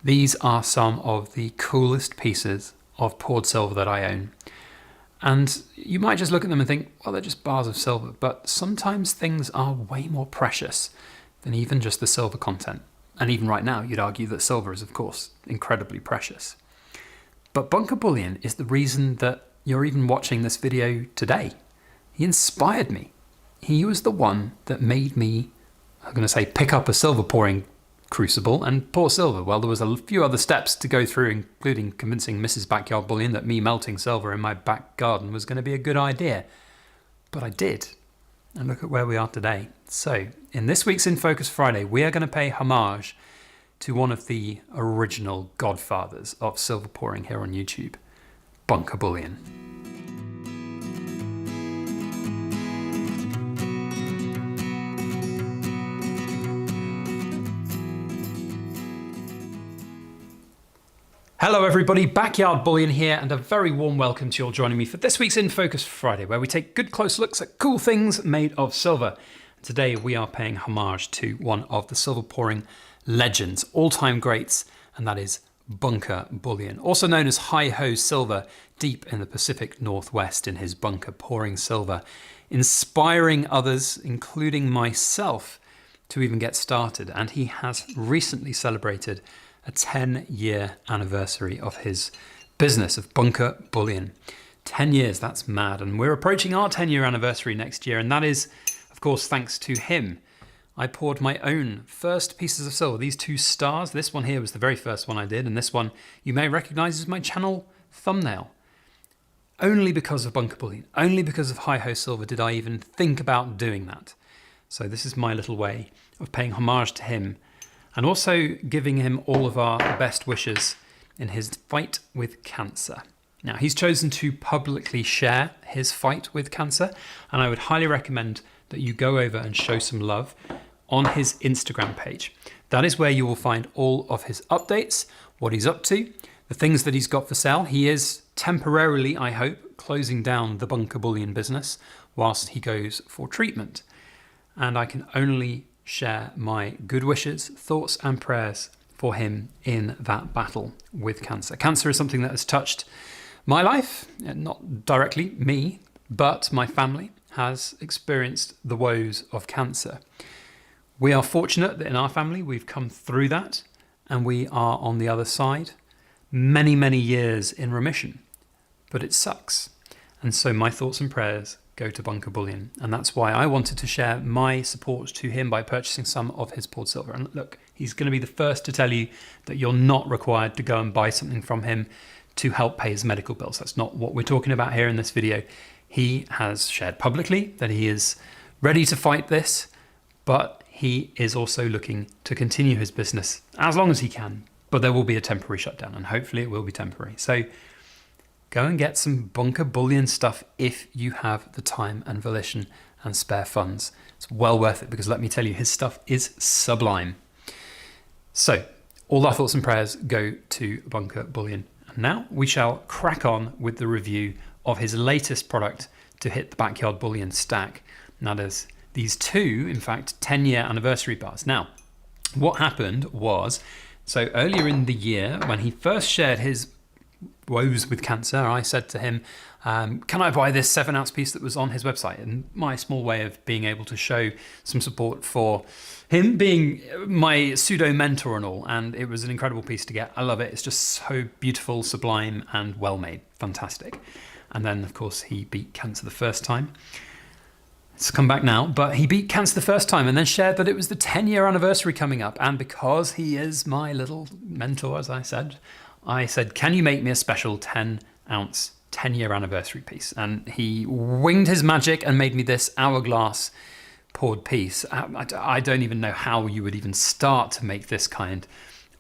These are some of the coolest pieces of poured silver that I own. And you might just look at them and think, well, they're just bars of silver, but sometimes things are way more precious than even just the silver content. And even right now, you'd argue that silver is, of course, incredibly precious. But Bunker Bullion is the reason that you're even watching this video today. He inspired me. He was the one that made me, I'm going to say, pick up a silver pouring crucible and pour silver. Well, there was a few other steps to go through, including convincing Mrs. Backyard Bullion that me melting silver in my back garden was going to be a good idea. But I did. And look at where we are today. So, in this week's In Focus Friday, we are going to pay homage to one of the original godfathers of silver pouring here on YouTube, Bunker Bullion. Hello everybody, Backyard Bullion here, and a very warm welcome to you all joining me for this week's In Focus Friday, where we take good close looks at cool things made of silver. Today we are paying homage to one of the silver pouring legends, all-time greats, and that is Bunker Bullion, also known as Hi-Ho Silver, deep in the Pacific Northwest in his bunker pouring silver, inspiring others, including myself, to even get started. And he has recently celebrated a 10-year anniversary of his business of Bunker Bullion. 10 years, that's mad. And we're approaching our 10-year anniversary next year. And that is, of course, thanks to him. I poured my own first pieces of silver, these two stars. This one here was the very first one I did. And this one you may recognize as my channel thumbnail. Only because of Bunker Bullion, only because of Hi-Ho Silver did I even think about doing that. So this is my little way of paying homage to him, and also giving him all of our best wishes in his fight with cancer. Now, he's chosen to publicly share his fight with cancer, and I would highly recommend that you go over and show some love on his Instagram page. That is where you will find all of his updates, what he's up to, the things that he's got for sale. He is temporarily, I hope, closing down the Bunker Bullion business whilst he goes for treatment. And I can only share my good wishes, thoughts and prayers for him in that battle with cancer. Cancer is something that has touched my life, not directly me, but my family has experienced the woes of cancer. We are fortunate that in our family we've come through that and we are on the other side, many, many years in remission, but it sucks. And so my thoughts and prayers go to Bunker Bullion. And that's why I wanted to share my support to him by purchasing some of his poured silver. And look, he's going to be the first to tell you that you're not required to go and buy something from him to help pay his medical bills. That's not what we're talking about here in this video. He has shared publicly that he is ready to fight this, but he is also looking to continue his business as long as he can. But there will be a temporary shutdown, and hopefully it will be temporary. So go and get some Bunker Bullion stuff if you have the time and volition and spare funds. It's well worth it, because let me tell you, his stuff is sublime. So all our thoughts and prayers go to Bunker Bullion. And now we shall crack on with the review of his latest product to hit the Backyard Bullion stack. And that is these two, in fact, 10-year anniversary bars. Now, what happened was, so earlier in the year, when he first shared his woes with cancer, I said to him, can I buy this 7-ounce piece that was on his website? And my small way of being able to show some support for him being my pseudo mentor and all. And it was an incredible piece to get. I love it. It's just so beautiful, sublime, and well made. Fantastic. And then, of course, he beat cancer the first time. It's come back now, but he beat cancer the first time and then shared that it was the 10-year anniversary coming up. And because he is my little mentor, as I said, can you make me a special 10-ounce, 10-year anniversary piece? And he winged his magic and made me this hourglass poured piece. I don't even know how you would even start to make this kind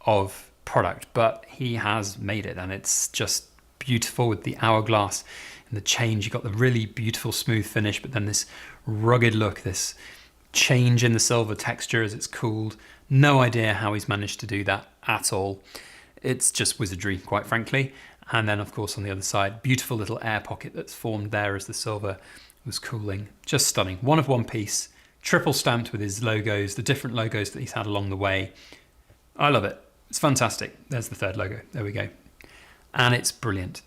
of product, but he has made it, and it's just beautiful with the hourglass and the change. You got the really beautiful smooth finish, but then this rugged look, this change in the silver texture as it's cooled. No idea how he's managed to do that at all. It's just wizardry, quite frankly. And then, of course, on the other side, beautiful little air pocket that's formed there as the silver was cooling. Just stunning. One of one piece, triple stamped with his logos, the different logos that he's had along the way. I love it. It's fantastic. There's the third logo. There we go. And it's brilliant.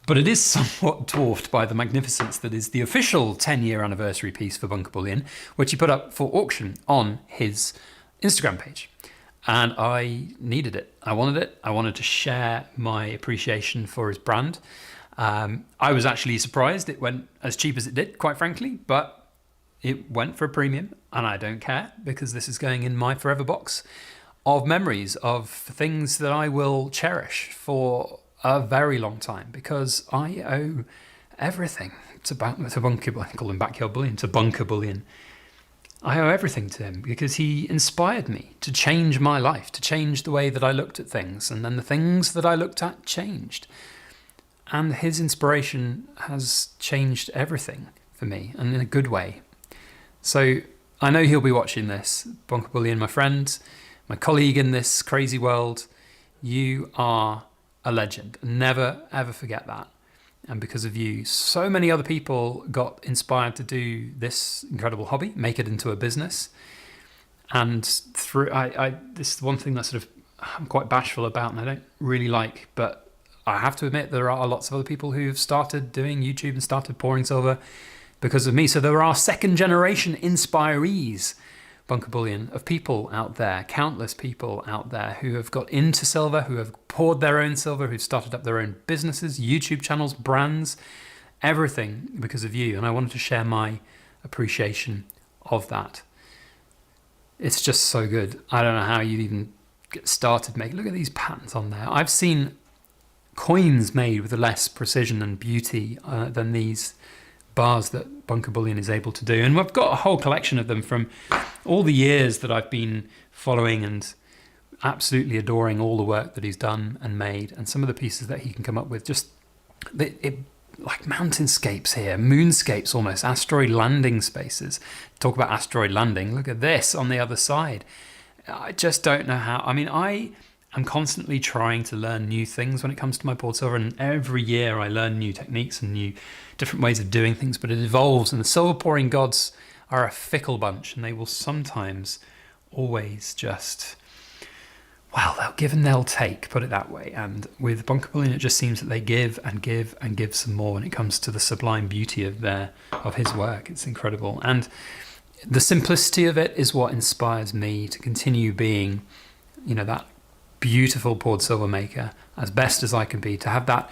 But it is somewhat dwarfed by the magnificence that is the official 10-year anniversary piece for Bunker Bullion, which he put up for auction on his Instagram page. And I needed it. I wanted it. I wanted to share my appreciation for his brand. I was actually surprised it went as cheap as it did, quite frankly, but it went for a premium, and I don't care, because this is going in my forever box of memories of things that I will cherish for a very long time, because I owe everything to Bunker Bullion. I call him Backyard Bullion, to Bunker Bullion. I owe everything to him because he inspired me to change my life, to change the way that I looked at things, and then the things that I looked at changed. And his inspiration has changed everything for me, and in a good way. So I know he'll be watching this. Bunker Bullion, my friend, my colleague in this crazy world, you are a legend. Never, ever forget that. And because of you, so many other people got inspired to do this incredible hobby, make it into a business. And through, this is one thing that sort of I'm quite bashful about and I don't really like, but I have to admit there are lots of other people who've started doing YouTube and started pouring silver because of me. So there are second generation inspirees, Bunker Bullion, of people out there, countless people out there who have got into silver, who have poured their own silver, who've started up their own businesses, YouTube channels, brands, everything because of you. And I wanted to share my appreciation of that. It's just so good. I don't know how you even get started making. Look at these patterns on there. I've seen coins made with less precision and beauty than these bars that Bunker Bullion is able to do. And we've got a whole collection of them from all the years that I've been following and absolutely adoring all the work that he's done and made, and some of the pieces that he can come up with, just like mountainscapes here, moonscapes almost, asteroid landing spaces. Talk about asteroid landing, look at this on the other side. I just don't know how. I mean, I'm constantly trying to learn new things when it comes to my poured silver, and every year I learn new techniques and new different ways of doing things, but it evolves, and the silver pouring gods are a fickle bunch, and they will sometimes always just, well, they'll give and they'll take, put it that way. And with Bunker Bullion, it just seems that they give and give and give some more when it comes to the sublime beauty of his work. It's incredible. And the simplicity of it is what inspires me to continue being, you know, that beautiful poured silver maker as best as I can be, to have that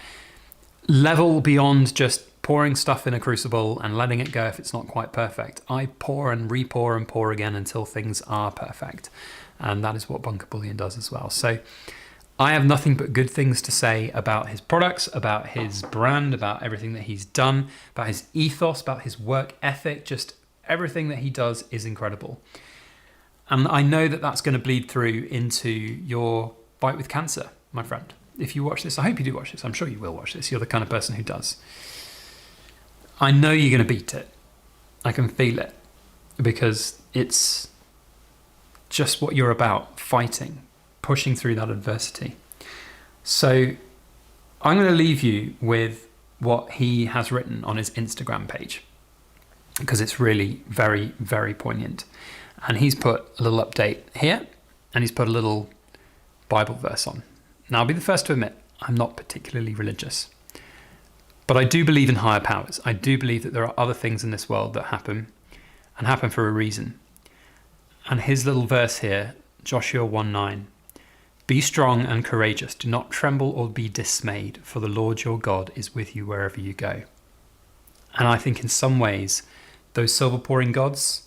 level beyond just pouring stuff in a crucible and letting it go if it's not quite perfect. I pour and re-pour and pour again until things are perfect. And that is what Bunker Bullion does as well. So I have nothing but good things to say about his products, about his brand, about everything that he's done, about his ethos, about his work ethic. Just everything that he does is incredible. And I know that that's going to bleed through into your fight with cancer, my friend. If you watch this, I hope you do watch this. I'm sure you will watch this. You're the kind of person who does. I know you're going to beat it. I can feel it, because it's just what you're about, fighting, pushing through that adversity. So I'm going to leave you with what he has written on his Instagram page, because it's really very, very poignant. And he's put a little update here, and he's put a little Bible verse on. Now, I'll be the first to admit, I'm not particularly religious, but I do believe in higher powers. I do believe that there are other things in this world that happen, and happen for a reason. And his little verse here, Joshua 1:9, "Be strong and courageous. Do not tremble or be dismayed, for the Lord your God is with you wherever you go." And I think in some ways, those silver pouring gods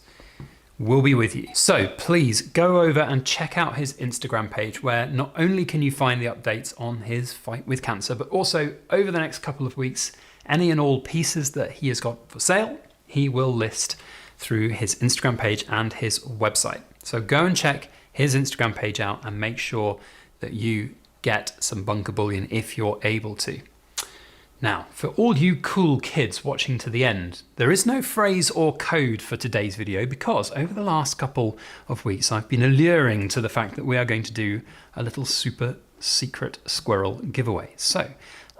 will be with you. So please go over and check out his Instagram page, where not only can you find the updates on his fight with cancer, but also over the next couple of weeks, any and all pieces that he has got for sale, he will list through his Instagram page and his website. So go and check his Instagram page out and make sure that you get some Bunker Bullion if you're able to. Now, for all you cool kids watching to the end, there is no phrase or code for today's video, because over the last couple of weeks, I've been alluring to the fact that we are going to do a little super secret squirrel giveaway. So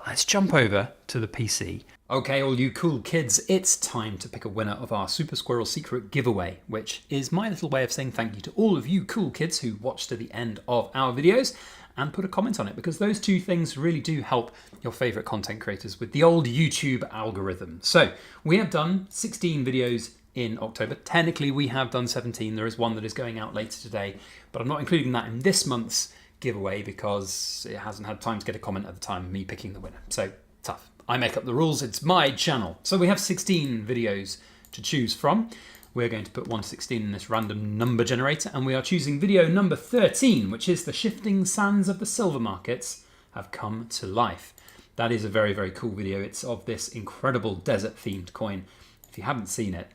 let's jump over to the PC. Okay, all you cool kids, it's time to pick a winner of our Super Squirrel Secret giveaway, which is my little way of saying thank you to all of you cool kids who watched to the end of our videos. and put a comment on it, because those two things really do help your favorite content creators with the old YouTube algorithm. So we have done 16 videos in October. Technically we have done 17. There is one that is going out later today, but I'm not including that in this month's giveaway because it hasn't had time to get a comment at the time of me picking the winner. So tough. I make up the rules. It's my channel. So we have 16 videos to choose from. We're going to put 116 in this random number generator, and we are choosing video number 13, which is the shifting sands of the silver markets have come to life. That is a very, very cool video. It's of this incredible desert themed coin. If you haven't seen it,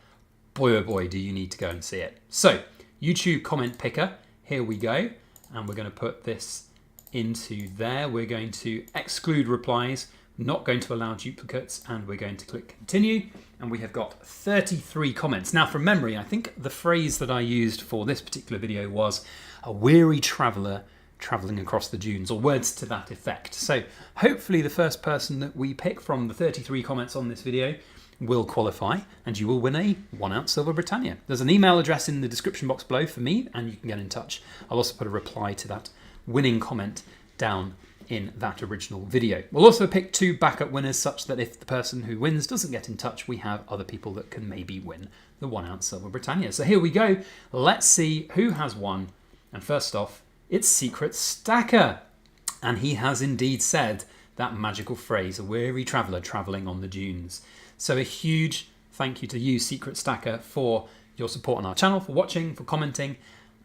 boy oh boy, do you need to go and see it. So YouTube comment picker, here we go. And we're going to put this into there. We're going to exclude replies, not going to allow duplicates, and we're going to click continue. And we have got 33 comments. Now from memory, I think the phrase that I used for this particular video was a weary traveller travelling across the dunes, or words to that effect. So hopefully the first person that we pick from the 33 comments on this video will qualify, and you will win a 1 ounce Silver Britannia. There's an email address in the description box below for me, and you can get in touch. I'll also put a reply to that winning comment down in that original video. We'll also pick 2 backup winners, such that if the person who wins doesn't get in touch, we have other people that can maybe win the 1 ounce Silver Britannia. So here we go. Let's see who has won. And first off, it's Secret Stacker. And he has indeed said that magical phrase, a weary traveller travelling on the dunes. So a huge thank you to you, Secret Stacker, for your support on our channel, for watching, for commenting,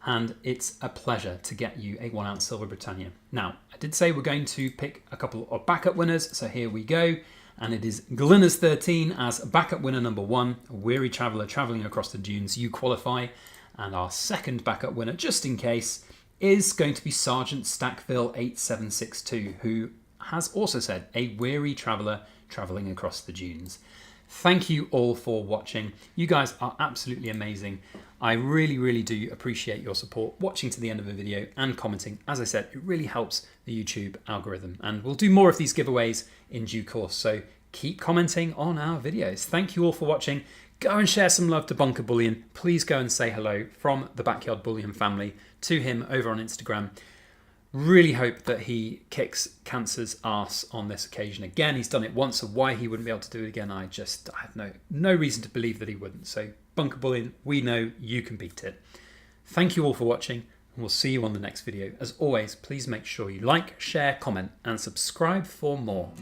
and it's a pleasure to get you a 1 ounce Silver Britannia. Now, I did say we're going to pick a couple of backup winners, so here we go. And it is Glinners13 as backup winner number 1, a weary traveller travelling across the dunes. You qualify. And our second backup winner, just in case, is going to be Sergeant Stackville 8762, who has also said a weary traveller travelling across the dunes. Thank you all for watching. You guys are absolutely amazing. I really, really do appreciate your support, watching to the end of the video and commenting. As I said, it really helps the YouTube algorithm, and we'll do more of these giveaways in due course. So keep commenting on our videos. Thank you all for watching. Go and share some love to Bunker Bullion. Please go and say hello from the Backyard Bullion family to him over on Instagram. Really hope that he kicks Cancer's ass on this occasion again. He's done it once, so why he wouldn't be able to do it again, I have no reason to believe that he wouldn't. So Bunker Bullion, we know you can beat it. Thank you all for watching, and we'll see you on the next video. As always, please make sure you like, share, comment, and subscribe for more.